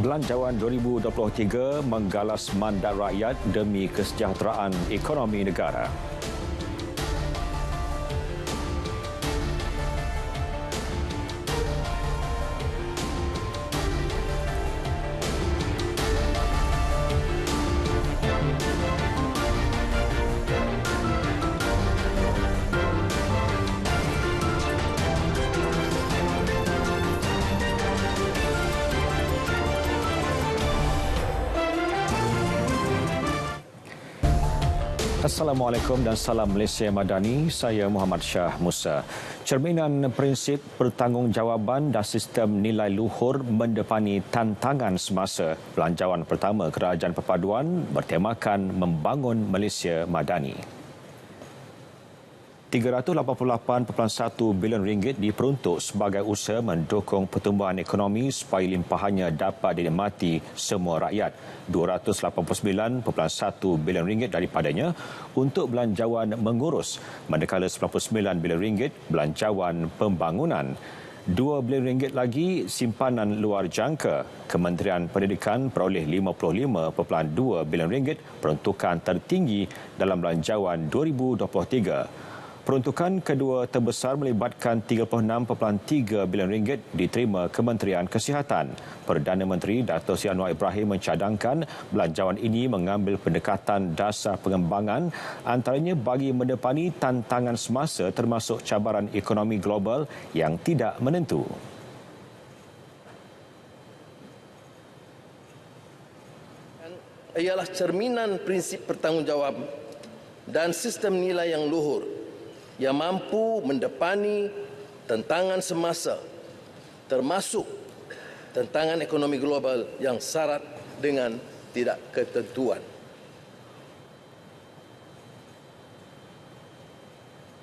Belanjawan 2023 menggalas mandat rakyat demi kesejahteraan ekonomi negara. Assalamualaikum dan salam Malaysia Madani. Saya Muhammad Shah Musa. Cerminan prinsip bertanggungjawabban dan sistem nilai luhur mendepani tantangan semasa belanjawan pertama Kerajaan Perpaduan bertemakan membangun Malaysia Madani. RM388.1 bilion diperuntuk sebagai usaha mendukung pertumbuhan ekonomi supaya limpahannya dapat dinikmati semua rakyat. RM289.1 bilion daripadanya untuk belanjawan mengurus, manakala RM99 bilion belanjawan pembangunan. RM2 bilion lagi simpanan luar jangka. Kementerian Pendidikan peroleh RM55.2 bilion peruntukan tertinggi dalam belanjawan 2023. Peruntukan kedua terbesar melibatkan RM36.3 bilion diterima Kementerian Kesihatan. Perdana Menteri Dato' Seri Anwar Ibrahim mencadangkan belanjawan ini mengambil pendekatan dasar pengembangan antaranya bagi mendepani tantangan semasa termasuk cabaran ekonomi global yang tidak menentu. Ialah cerminan prinsip bertanggungjawab dan sistem nilai yang luhur yang mampu mendepani tantangan semasa termasuk tantangan ekonomi global yang syarat dengan tidak ketentuan.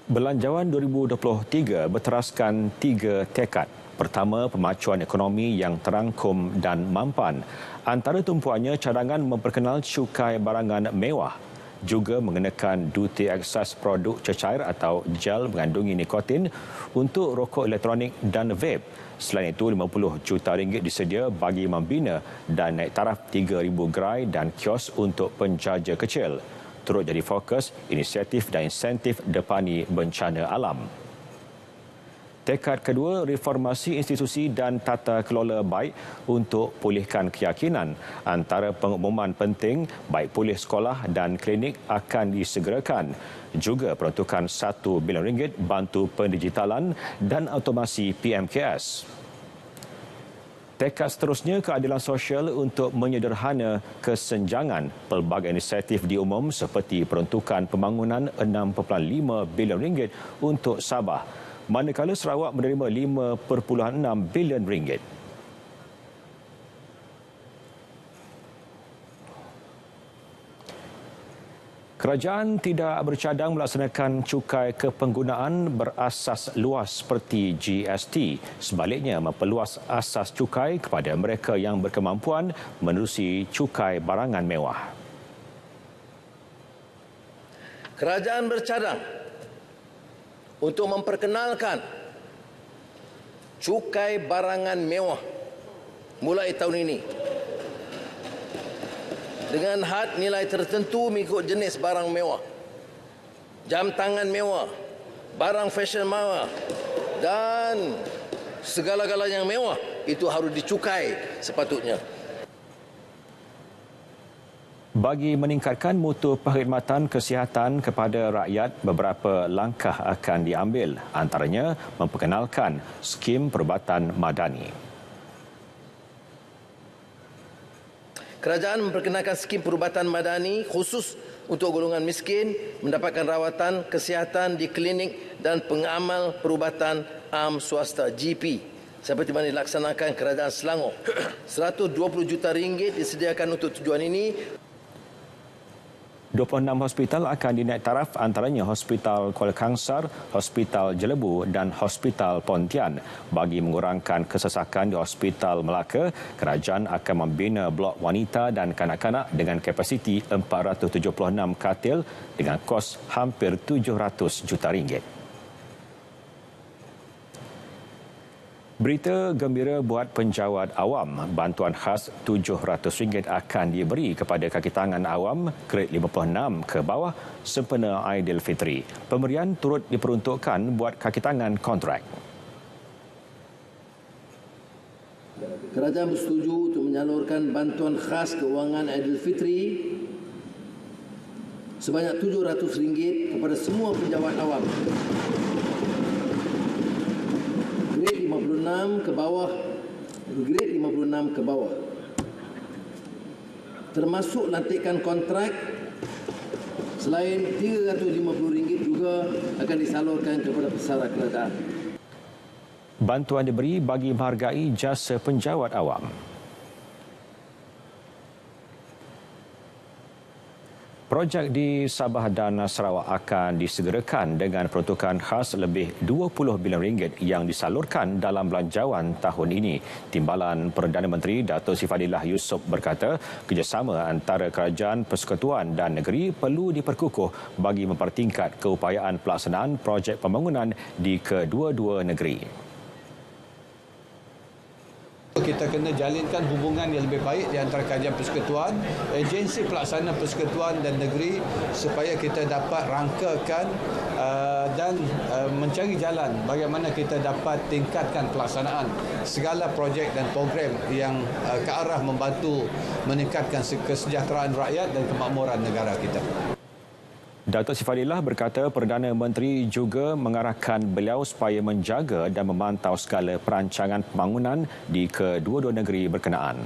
Belanjawan 2023 berteraskan 3 tekad. Pertama, pemacuan ekonomi yang terangkum dan mampan. Antara tumpuannya cadangan memperkenal cukai barangan mewah, juga mengenakan duti eksas produk cecair atau gel mengandungi nikotin untuk rokok elektronik dan vape. Selain itu, RM50 juta disedia bagi membina dan naik taraf 3,000 gerai dan kios untuk penjaja kecil. Turut jadi fokus inisiatif dan insentif depani bencana alam. Tekad kedua, reformasi institusi dan tata kelola baik untuk pulihkan keyakinan. Antara pengumuman penting, baik pulih sekolah dan klinik akan disegerakan. Juga peruntukan RM1 bilion bantu pendigitalan dan automasi PMKS. Tekad seterusnya, keadilan sosial untuk menyederhana kesenjangan. Pelbagai inisiatif diumum seperti peruntukan pembangunan RM6.5 bilion untuk Sabah. Manakala Sarawak menerima RM5.6 bilion. Kerajaan tidak bercadang melaksanakan cukai kepenggunaan berasas luas seperti GST. Sebaliknya, memperluas asas cukai kepada mereka yang berkemampuan menerusi cukai barangan mewah. Kerajaan bercadang untuk memperkenalkan cukai barangan mewah mulai tahun ini dengan had nilai tertentu mengikut jenis barang mewah, jam tangan mewah, barang fashion mewah dan segala-galanya yang mewah itu harus dicukai sepatutnya. Bagi meningkatkan mutu perkhidmatan kesihatan kepada rakyat, beberapa langkah akan diambil, antaranya memperkenalkan skim perubatan madani. Kerajaan memperkenalkan skim perubatan madani khusus untuk golongan miskin mendapatkan rawatan kesihatan di klinik dan pengamal perubatan am swasta GP seperti mana dilaksanakan Kerajaan Selangor. RM120 juta disediakan untuk tujuan ini. 26 hospital akan dinaik taraf, antaranya Hospital Kuala Kangsar, Hospital Jelebu dan Hospital Pontian. Bagi mengurangkan kesesakan di Hospital Melaka, kerajaan akan membina blok wanita dan kanak-kanak dengan kapasiti 476 katil dengan kos hampir RM700 juta. Berita gembira buat penjawat awam. Bantuan khas RM700 akan diberi kepada kaki tangan awam grade 56 ke bawah sempena Aidilfitri. Pemberian turut diperuntukkan buat kaki tangan kontrak. Kerajaan bersetuju untuk menyalurkan bantuan khas kewangan Aidilfitri sebanyak RM700 kepada semua penjawat awam. Grade 56 ke bawah, grade 56 ke bawah. Termasuk lantikan kontrak selain RM350 juga akan disalurkan kepada pesara kerajaan. Bantuan diberi bagi menghargai jasa penjawat awam. Projek di Sabah dan Sarawak akan disegerakan dengan peruntukan khas lebih RM20 bilion yang disalurkan dalam belanjawan tahun ini. Timbalan Perdana Menteri Dato' Sri Fadilah Yusof berkata, kerjasama antara kerajaan persekutuan dan negeri perlu diperkukuh bagi mempertingkat keupayaan pelaksanaan projek pembangunan di kedua-dua negeri. Kita kena jalinkan hubungan yang lebih baik di antara kerajaan persekutuan, agensi pelaksana persekutuan dan negeri supaya kita dapat rangkakan dan mencari jalan bagaimana kita dapat tingkatkan pelaksanaan segala projek dan program yang ke arah membantu meningkatkan kesejahteraan rakyat dan kemakmuran negara kita. Dato' Sri Fadilah berkata Perdana Menteri juga mengarahkan beliau supaya menjaga dan memantau segala perancangan pembangunan di kedua-dua negeri berkenaan.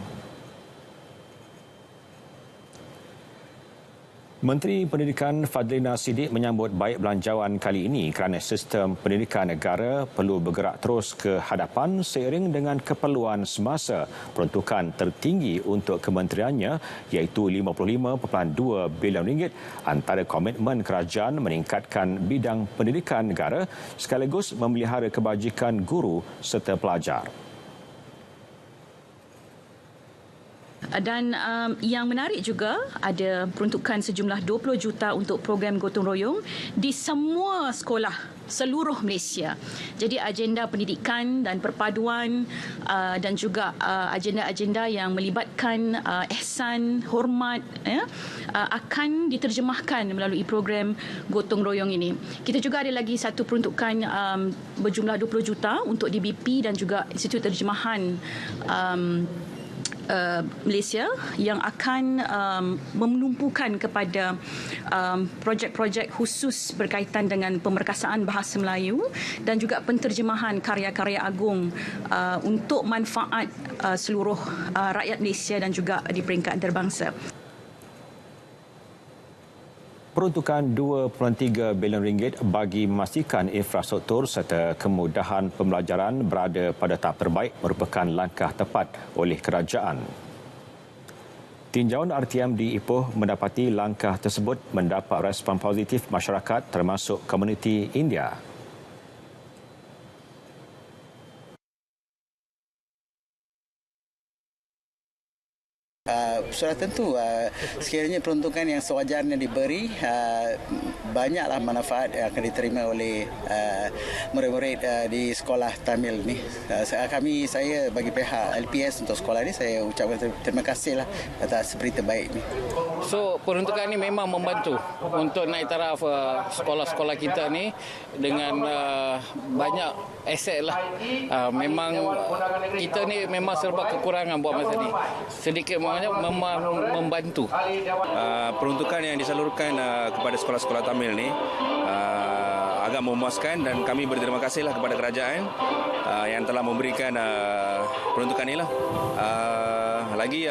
Menteri Pendidikan Fadlina Siddiq menyambut baik belanjawan kali ini kerana sistem pendidikan negara perlu bergerak terus ke hadapan seiring dengan keperluan semasa. Peruntukan tertinggi untuk kementeriannya iaitu RM55.2 bilion antara komitmen kerajaan meningkatkan bidang pendidikan negara sekaligus memelihara kebajikan guru serta pelajar. Dan yang menarik juga ada peruntukan sejumlah 20 juta untuk program gotong royong di semua sekolah seluruh Malaysia. Jadi agenda pendidikan dan perpaduan dan juga agenda-agenda yang melibatkan ihsan, hormat akan diterjemahkan melalui program gotong royong ini. Kita juga ada lagi satu peruntukan berjumlah 20 juta untuk DBP dan juga Institut Terjemahan Malaysia yang akan menumpukan kepada projek-projek khusus berkaitan dengan pemerkasaan bahasa Melayu dan juga penterjemahan karya-karya agung untuk manfaat seluruh rakyat Malaysia dan juga di peringkat antarabangsa. Peruntukan RM2.3 bilion bagi memastikan infrastruktur serta kemudahan pembelajaran berada pada tahap terbaik merupakan langkah tepat oleh kerajaan. Tinjauan RTM di Ipoh mendapati langkah tersebut mendapat respon positif masyarakat termasuk komuniti India. Sudah tentu sekiranya peruntukan yang sewajarnya diberi, banyaklah manfaat yang akan diterima oleh murid-murid di sekolah Tamil ni. Saya bagi pihak LPS untuk sekolah ni, saya ucapkan terima kasihlah atas berita baik ni. So peruntukan ini memang membantu untuk naik taraf sekolah-sekolah kita ni dengan banyak aset lah. Memang kita ni memang serba kekurangan buat masa ni. Sedikit memang membantu. Peruntukan yang disalurkan kepada sekolah-sekolah Tamil ni agak memuaskan dan kami berterima kasihlah kepada kerajaan yang telah memberikan peruntukan ini lah. Lagi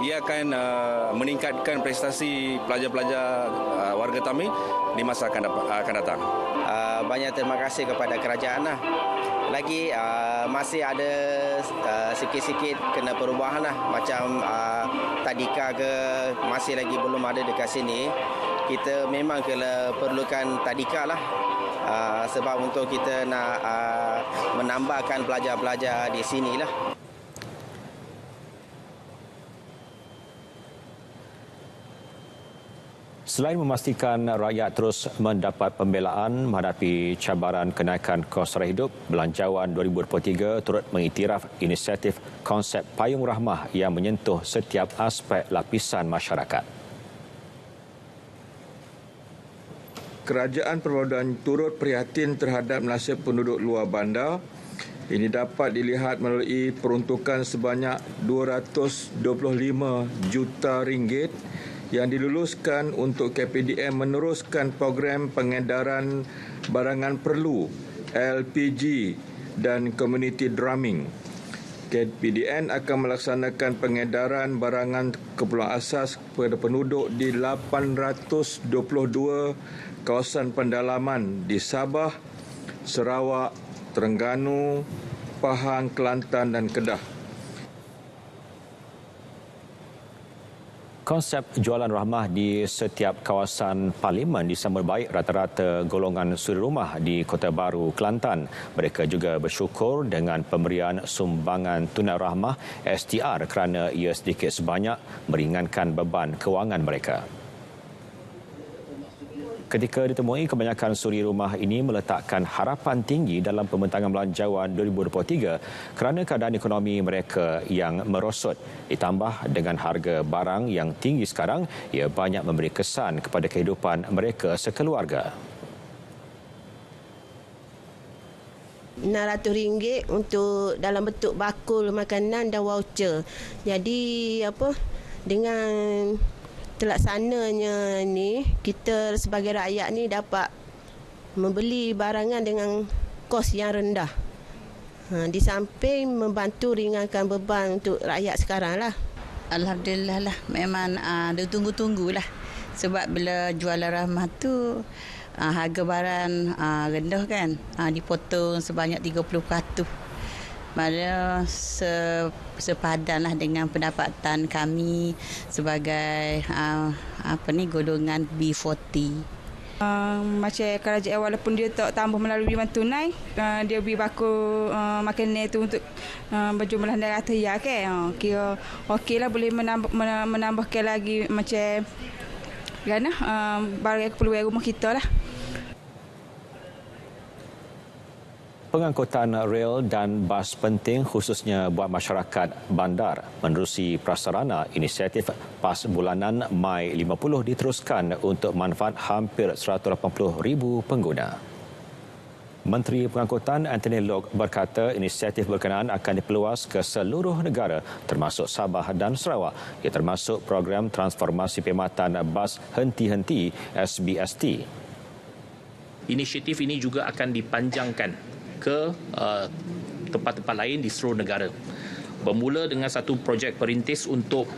ia akan meningkatkan prestasi pelajar-pelajar warga Tamil di masa akan datang. Banyak terima kasih kepada kerajaan lah. Lagi masih ada sikit-sikit kena perubahan lah. Macam tadika ke masih lagi belum ada dekat sini. Kita memang perlukan tadika lah. Sebab untuk kita nak menambahkan pelajar-pelajar di sini lah. Selain memastikan rakyat terus mendapat pembelaan menghadapi cabaran kenaikan kos sara hidup, Belanjawan 2023 turut mengiktiraf inisiatif konsep Payung Rahmah yang menyentuh setiap aspek lapisan masyarakat. Kerajaan Perpaduan turut prihatin terhadap nasib penduduk luar bandar. Ini dapat dilihat melalui peruntukan sebanyak 225 juta ringgit yang diluluskan untuk KPDM meneruskan program pengedaran barangan perlu LPG dan community drumming. KPDN akan melaksanakan pengedaran barangan keperluan asas kepada penduduk di 822 kawasan pendalaman di Sabah, Sarawak, Terengganu, Pahang, Kelantan dan Kedah. Konsep jualan rahmah di setiap kawasan parlimen disambut baik rata-rata golongan suri rumah di Kota Baru, Kelantan. Mereka juga bersyukur dengan pemberian sumbangan tunai rahmah STR kerana ia sedikit sebanyak meringankan beban kewangan mereka. Ketika ditemui, kebanyakan suri rumah ini meletakkan harapan tinggi dalam pembentangan Belanjawan 2023 kerana keadaan ekonomi mereka yang merosot. Ditambah dengan harga barang yang tinggi sekarang, ia banyak memberi kesan kepada kehidupan mereka sekeluarga. RM600 untuk dalam bentuk bakul makanan dan voucher. Jadi dengan terlaksananya ni, kita sebagai rakyat ni dapat membeli barangan dengan kos yang rendah. Di samping membantu ringankan beban untuk rakyat sekarang lah. Alhamdulillah lah, memang ditunggu-tunggu lah. Sebab bila jualan rahmah tu harga barang rendah kan, dipotong sebanyak 30%. Mana sepadanlah dengan pendapatan kami sebagai golongan B40. Macam kerajaan walaupun dia tak tambah melalui wang tunai, dia beri bakul makanan tu untuk berjumlah 900 ya kan. Kira okeylah, boleh menambahkan lagi macam barang keperluan rumah kita lah. Pengangkutan rel dan bas penting khususnya buat masyarakat bandar menerusi prasarana inisiatif PAS bulanan Mai 50 diteruskan untuk manfaat hampir 180,000 pengguna. Menteri Pengangkutan Anthony Loke berkata inisiatif berkenaan akan diperluas ke seluruh negara termasuk Sabah dan Sarawak, ia termasuk program transformasi perkhidmatan bas henti-henti SBST. Inisiatif ini juga akan dipanjangkan ke tempat-tempat lain di seluruh negara. Bermula dengan satu projek perintis untuk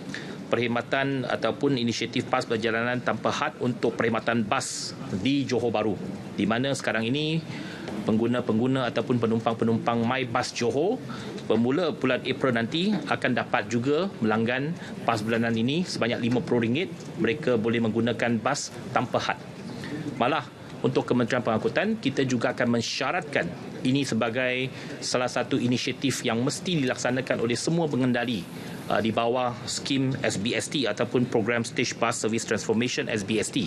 perkhidmatan ataupun inisiatif PAS perjalanan tanpa had untuk perkhidmatan bas di Johor Bahru, di mana sekarang ini pengguna-pengguna ataupun penumpang-penumpang MyBus Johor bermula bulan April nanti akan dapat juga melanggan PAS bulanan ini sebanyak RM50. Mereka boleh menggunakan bas tanpa had. Malah untuk Kementerian Pengangkutan, kita juga akan mensyaratkan ini sebagai salah satu inisiatif yang mesti dilaksanakan oleh semua pengendali di bawah skim SBST ataupun program Stage Bus Service Transformation SBST,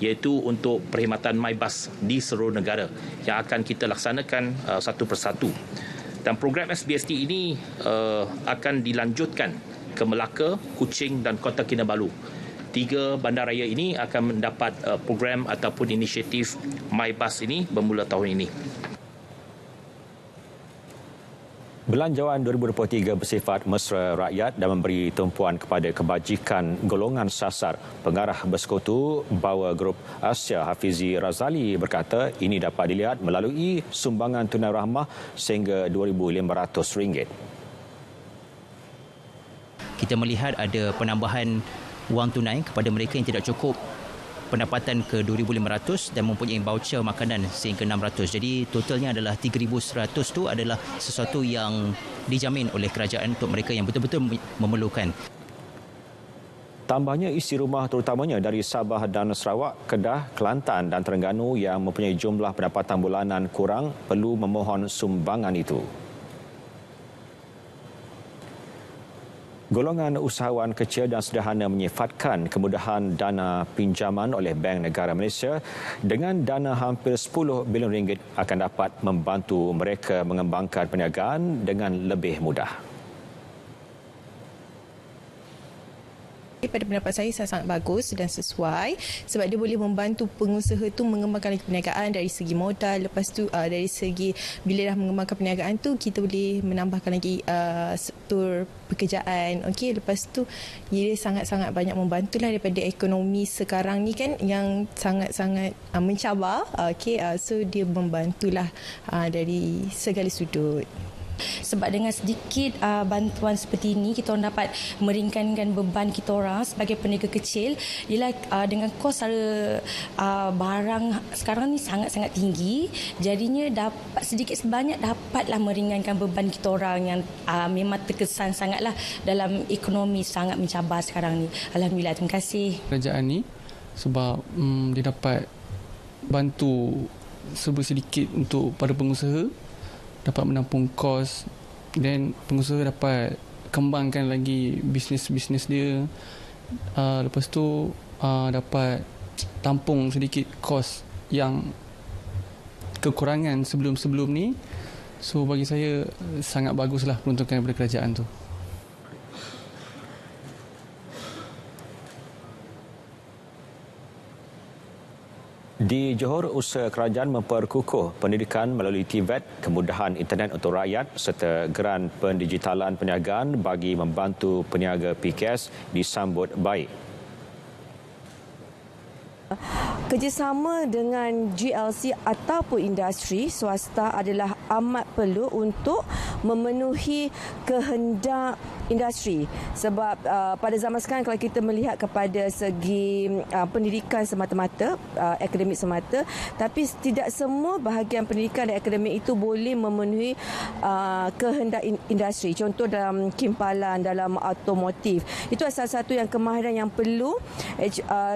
iaitu untuk perkhidmatan MyBus di seluruh negara yang akan kita laksanakan satu persatu. Dan program SBST ini akan dilanjutkan ke Melaka, Kuching dan Kota Kinabalu. 3 bandaraya ini akan mendapat program ataupun inisiatif MyBus ini bermula tahun ini. Belanjawan 2023 bersifat mesra rakyat dan memberi tumpuan kepada kebajikan golongan sasar. Pengarah Bersekutu Bawah Grup Asia Hafizi Razali berkata ini dapat dilihat melalui sumbangan tunai rahmah sehingga RM2,500. Kita melihat ada penambahan wang tunai kepada mereka yang tidak cukup pendapatan ke RM2,500 dan mempunyai voucher makanan sehingga RM600. Jadi totalnya adalah RM3,100. Itu adalah sesuatu yang dijamin oleh kerajaan untuk mereka yang betul-betul memerlukan. Tambahnya isi rumah terutamanya dari Sabah dan Sarawak, Kedah, Kelantan dan Terengganu yang mempunyai jumlah pendapatan bulanan kurang perlu memohon sumbangan itu. Golongan usahawan kecil dan sederhana menyifatkan kemudahan dana pinjaman oleh Bank Negara Malaysia dengan dana hampir 10 bilion ringgit akan dapat membantu mereka mengembangkan perniagaan dengan lebih mudah. Pada pendapat saya sangat bagus dan sesuai sebab dia boleh membantu pengusaha tu mengembangkan lagi perniagaan dari segi modal. Lepas tu dari segi bila dah mengembangkan perniagaan tu kita boleh menambahkan lagi sektor pekerjaan. Okey, lepas tu dia sangat-sangat banyak membantulah daripada ekonomi sekarang ni kan yang sangat-sangat mencabar. Okey, so dia membantulah dari segala sudut. Sebab dengan sedikit bantuan seperti ini kita orang dapat meringankan beban kita orang sebagai peniaga kecil. Ialah dengan kos harga barang sekarang ni sangat-sangat tinggi, jadinya dapat sedikit sebanyak dapatlah meringankan beban kita orang yang memang terkesan sangatlah dalam ekonomi sangat mencabar sekarang ni. Alhamdulillah, terima kasih kerajaan ni sebab dia dapat bantu sedikit untuk para pengusaha, dapat menampung kos dan pengusaha dapat kembangkan lagi bisnes dia. Lepas tu dapat tampung sedikit kos yang kekurangan sebelum-sebelum ni. So bagi saya sangat baguslah peruntukan daripada kerajaan tu. Di Johor, usaha kerajaan memperkukuh pendidikan melalui TVET, kemudahan internet untuk rakyat serta geran pendigitalan perniagaan bagi membantu peniaga PKS disambut baik. Kerjasama dengan GLC ataupun industri swasta adalah amat perlu untuk memenuhi kehendak industri. Sebab pada zaman sekarang kalau kita melihat kepada segi pendidikan semata-mata, akademik semata, tapi tidak semua bahagian pendidikan dan akademik itu boleh memenuhi kehendak industri. Contoh dalam kimpalan, dalam automotif. Itu salah satu yang kemahiran yang perlu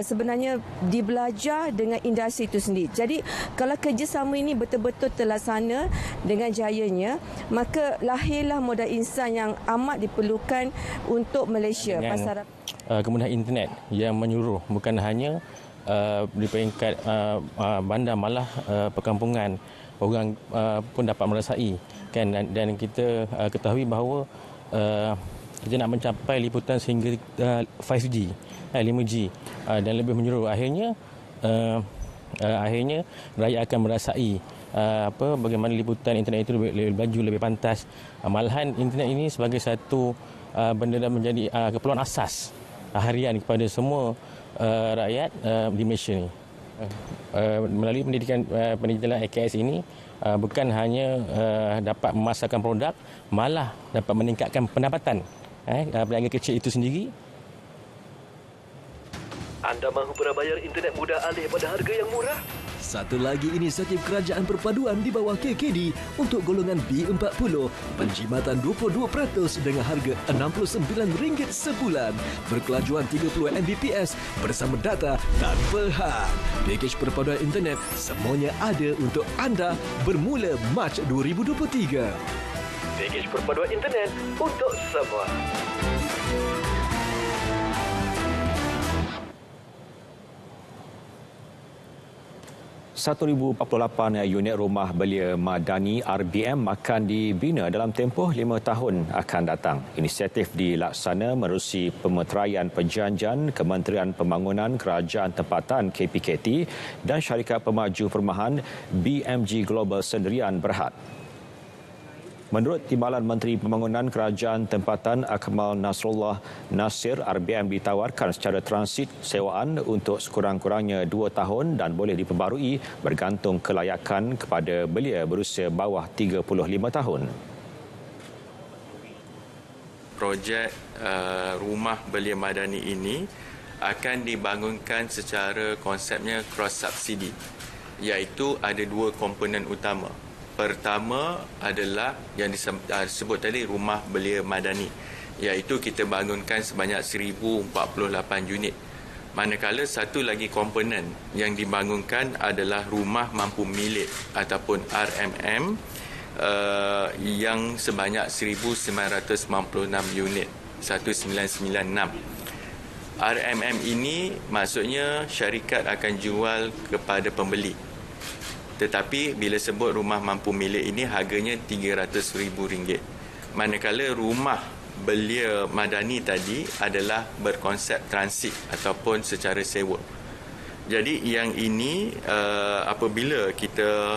sebenarnya dibelajar dengan industri itu sendiri. Jadi kalau kerjasama ini betul-betul terlaksana dengan jayanya, maka lahirlah modal insan yang amat diperlukan untuk Malaysia. Pasaran kemudahan internet yang menyeluruh, bukan hanya di peringkat bandar, malah perkampungan orang pun dapat merasai kan, dan kita ketahui bahawa kita nak mencapai liputan sehingga 5G, 5G dan lebih menyeluruh. Akhirnya rakyat akan merasai bagaimana liputan internet itu lebih laju, lebih pantas. Malahan internet ini sebagai satu benda yang menjadi keperluan asas harian kepada semua rakyat di Malaysia ni. Melalui pendidikan AKS ini bukan hanya dapat memasarkan produk, malah dapat meningkatkan pendapatan peniaga kecil itu sendiri. Anda mahu berbayar internet mudah alih pada harga yang murah? Satu lagi inisiatif kerajaan perpaduan di bawah KKD untuk golongan B40, penjimatan 22% dengan harga RM69 sebulan, berkelajuan 30 Mbps bersama data tanpa had. Pakej perpaduan internet semuanya ada untuk anda bermula Mac 2023. Pakej perpaduan internet untuk semua. 1,048 unit rumah belia madani RBM akan dibina dalam tempoh 5 tahun akan datang. Inisiatif dilaksana menerusi pemeteraian perjanjian Kementerian Pembangunan Kerajaan Tempatan KPKT dan syarikat pemaju perumahan BMG Global Sendirian Berhad. Menurut Timbalan Menteri Pembangunan Kerajaan Tempatan Akmal Nasrullah Nasir, RBM ditawarkan secara transit sewaan untuk sekurang-kurangnya 2 tahun dan boleh diperbarui bergantung kelayakan kepada belia berusia bawah 35 tahun. Projek rumah belia madani ini akan dibangunkan secara konsepnya cross subsidi, iaitu ada 2 komponen utama. Pertama adalah yang disebut tadi rumah belia madani, iaitu kita bangunkan sebanyak 1,048 unit. Manakala satu lagi komponen yang dibangunkan adalah rumah mampu milik ataupun RMM yang sebanyak 1,996 unit. 1996. RMM ini maksudnya syarikat akan jual kepada pembeli. Tetapi bila sebut rumah mampu milik ini harganya RM300,000. Manakala rumah belia madani tadi adalah berkonsep transit ataupun secara sewa. Jadi yang ini apabila kita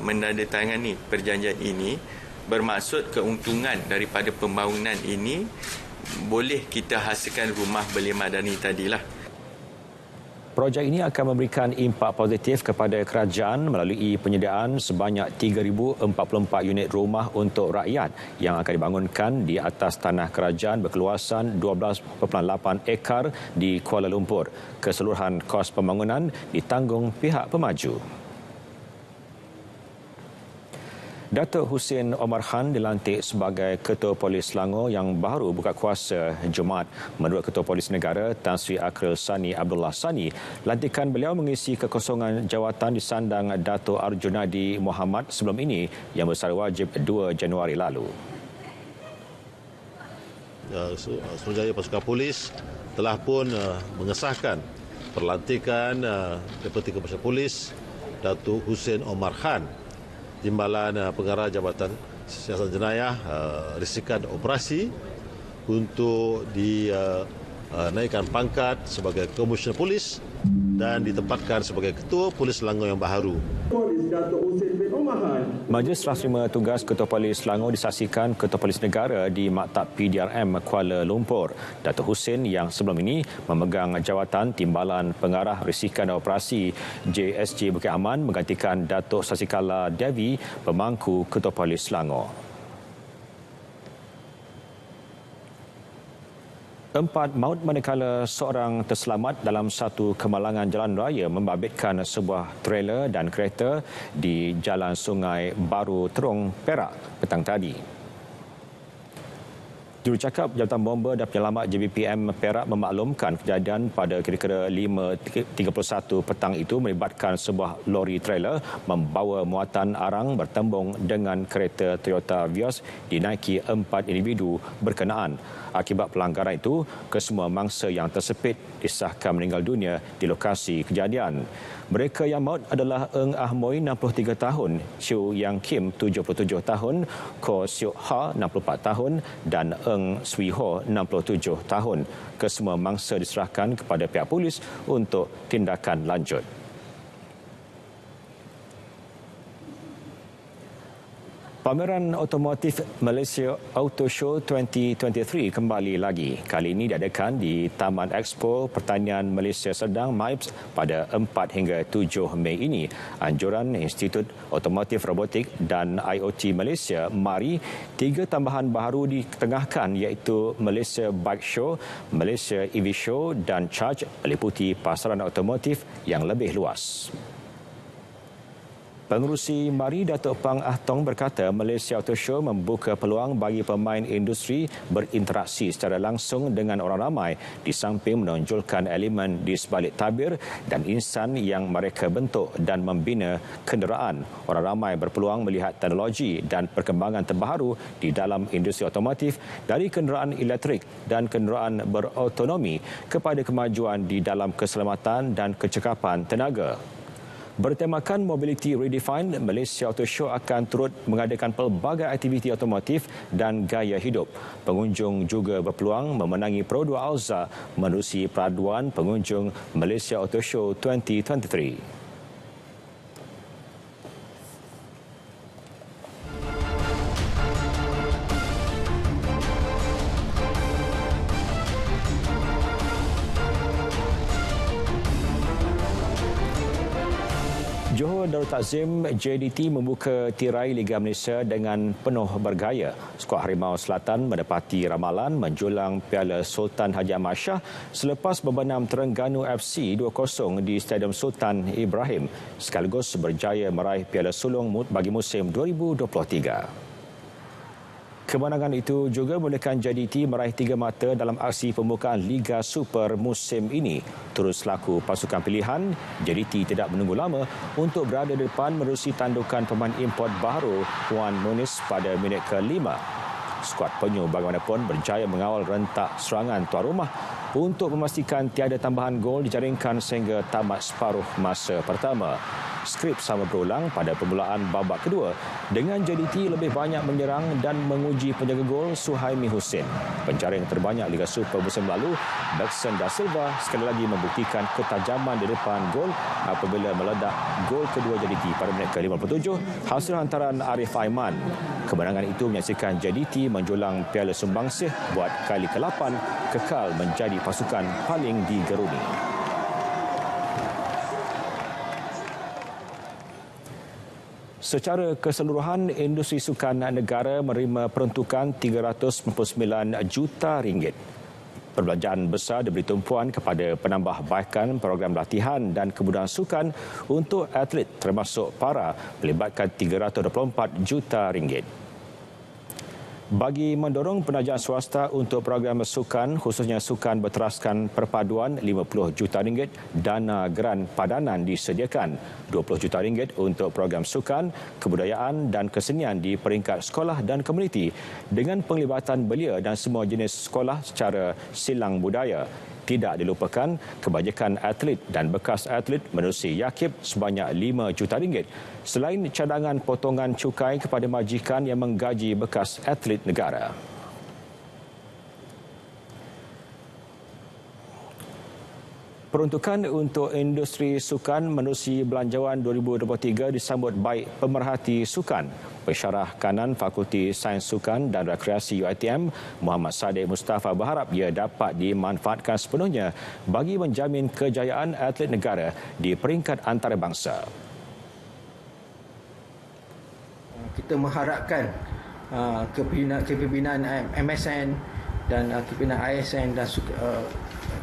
menandatangani perjanjian ini, bermaksud keuntungan daripada pembangunan ini boleh kita hasilkan rumah belia madani tadilah. Projek ini akan memberikan impak positif kepada kerajaan melalui penyediaan sebanyak 3,044 unit rumah untuk rakyat yang akan dibangunkan di atas tanah kerajaan berkeluasan 12.8 ekar di Kuala Lumpur. Keseluruhan kos pembangunan ditanggung pihak pemaju. Datuk Hussein Omar Khan dilantik sebagai Ketua Polis Selangor yang baru buka kuasa Jumaat. Menurut Ketua Polis Negara Tan Sri Akril Sani Abdullah Sani, lantikan beliau mengisi kekosongan jawatan disandang Datuk Arjunadi Muhammad sebelum ini yang bersara wajib 2 Januari lalu. Suruhanjaya Pasukan Polis telah pun mengesahkan perlantikan Deputi Komisioner Polis Datuk Hussein Omar Khan, Timbalan Pengarah Jabatan Siasatan Jenayah Risikan Operasi untuk dinaikkan pangkat sebagai Komisioner Polis dan ditempatkan sebagai Ketua Polis Selangor yang baharu. Majlis serah terima tugas Ketua Polis Selangor disaksikan Ketua Polis Negara di Maktab PDRM Kuala Lumpur. Datuk Hussein yang sebelum ini memegang jawatan Timbalan Pengarah Risikan Operasi JSJ Bukit Aman menggantikan Datuk Sasikala Devi, pemangku Ketua Polis Selangor. 4 maut manakala seorang terselamat dalam satu kemalangan jalan raya membabitkan sebuah trailer dan kereta di Jalan Sungai Baru Terong, Perak petang tadi. Jurucakap Jabatan Bomba dan Penyelamat JBPM Perak memaklumkan kejadian pada kira-kira 5.31 petang itu melibatkan sebuah lori trailer membawa muatan arang bertembung dengan kereta Toyota Vios dinaiki 4 individu berkenaan. Akibat pelanggaran itu, kesemua mangsa yang tersepit disahkan meninggal dunia di lokasi kejadian. Mereka yang maut adalah Eng Ah Moi 63 tahun, Chiu Yang Kim 77 tahun, Ko Siok Ha 64 tahun dan Eng Swee Ho 67 tahun. Kesemua mangsa diserahkan kepada pihak polis untuk tindakan lanjut. Pameran Otomotif Malaysia Auto Show 2023 kembali lagi. Kali ini diadakan di Taman Expo Pertanian Malaysia Serdang MIPS pada 4 hingga 7 Mei ini. Anjuran Institut Otomotif Robotik dan IoT Malaysia MARI, 3 tambahan baru ditengahkan iaitu Malaysia Bike Show, Malaysia EV Show dan Charge meliputi pasaran otomotif yang lebih luas. Pengerusi MARI Datuk Pang Ah Tong berkata Malaysia Auto Show membuka peluang bagi pemain industri berinteraksi secara langsung dengan orang ramai di samping menonjolkan elemen di sebalik tabir dan insan yang mereka bentuk dan membina kenderaan. Orang ramai berpeluang melihat teknologi dan perkembangan terbaru di dalam industri otomotif dari kenderaan elektrik dan kenderaan berautonomi kepada kemajuan di dalam keselamatan dan kecekapan tenaga. Bertemakan Mobility Redefined, Malaysia Auto Show akan turut mengadakan pelbagai aktiviti otomotif dan gaya hidup. Pengunjung juga berpeluang memenangi Pro 2 Alza menerusi peraduan pengunjung Malaysia Auto Show 2023. Johor Darul Takzim JDT membuka tirai Liga Malaysia dengan penuh bergaya. Skuad Harimau Selatan menepati ramalan menjulang Piala Sultan Haji Ahmad Shah selepas membenam Terengganu FC 2-0 di Stadium Sultan Ibrahim sekaligus berjaya meraih Piala Sulong bagi musim 2023. Kemenangan itu juga membolehkan JDT meraih 3 mata dalam aksi pembukaan Liga Super musim ini. Terus selaku pasukan pilihan, JDT tidak menunggu lama untuk berada di depan menerusi tandukan pemain import baru Juan Muniz pada minit ke-5. Skuad penyu bagaimanapun berjaya mengawal rentak serangan tuan rumah untuk memastikan tiada tambahan gol dijaringkan sehingga tamat separuh masa pertama. Skrip sama berulang pada permulaan babak kedua dengan JDT lebih banyak menyerang dan menguji penjaga gol Suhaimi Hussein. Penjaring terbanyak Liga Super musim lalu, Baxter Da Silva sekali lagi membuktikan ketajaman di depan gol apabila meledak gol kedua JDT pada minit ke-57 hasil hantaran Arif Aiman. Kemenangan itu menyaksikan JDT menjulang Piala Sumbangsih buat kali ke-8 kekal menjadi pasukan paling digeruni. Secara keseluruhan, industri sukan negara menerima peruntukan RM399 juta. Perbelanjaan besar diberi tumpuan kepada penambahbaikan program latihan dan kemudahan sukan untuk atlet termasuk para melibatkan RM324 juta. Bagi mendorong penajaan swasta untuk program sukan, khususnya sukan berteraskan perpaduan, RM50 juta dana geran padanan disediakan, RM20 juta untuk program sukan, kebudayaan dan kesenian di peringkat sekolah dan komuniti dengan penglibatan belia dan semua jenis sekolah secara silang budaya. Tidak dilupakan kebajikan atlet dan bekas atlet menerusi Yakib sebanyak RM5 juta selain cadangan potongan cukai kepada majikan yang menggaji bekas atlet negara. Peruntukan untuk industri sukan menerusi Belanjawan 2023 disambut baik pemerhati sukan. Pensyarah kanan Fakulti Sains Sukan dan Rekreasi UiTM, Muhammad Sadiq Mustafa berharap ia dapat dimanfaatkan sepenuhnya bagi menjamin kejayaan atlet negara di peringkat antarabangsa. Kita mengharapkan kepimpinan MSN dan kepimpinan ISN dan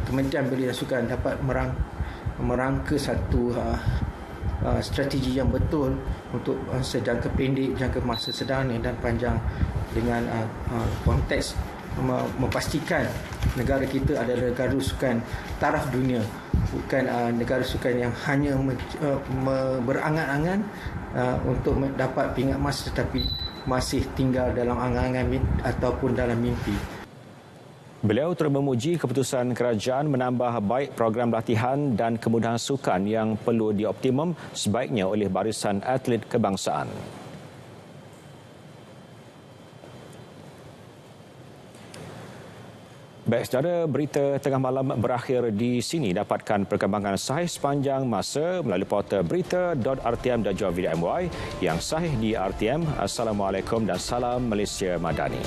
Kementerian Belia dan Sukan dapat merangka satu strategi yang betul untuk jangka pendek, jangka masa sedang dan panjang dengan konteks memastikan negara kita adalah negara sukan taraf dunia, bukan negara sukan yang hanya berangan-angan untuk dapat pingat emas tetapi masih tinggal dalam angan-angan ataupun dalam mimpi. Beliau turut memuji keputusan kerajaan menambah baik program latihan dan kemudahan sukan yang perlu dioptimum sebaiknya oleh barisan atlet kebangsaan. Baik, saudara, berita tengah malam berakhir di sini. Dapatkan perkembangan sahih sepanjang masa melalui portal berita.rtm.gov.my yang sahih di RTM. Assalamualaikum dan salam Malaysia Madani.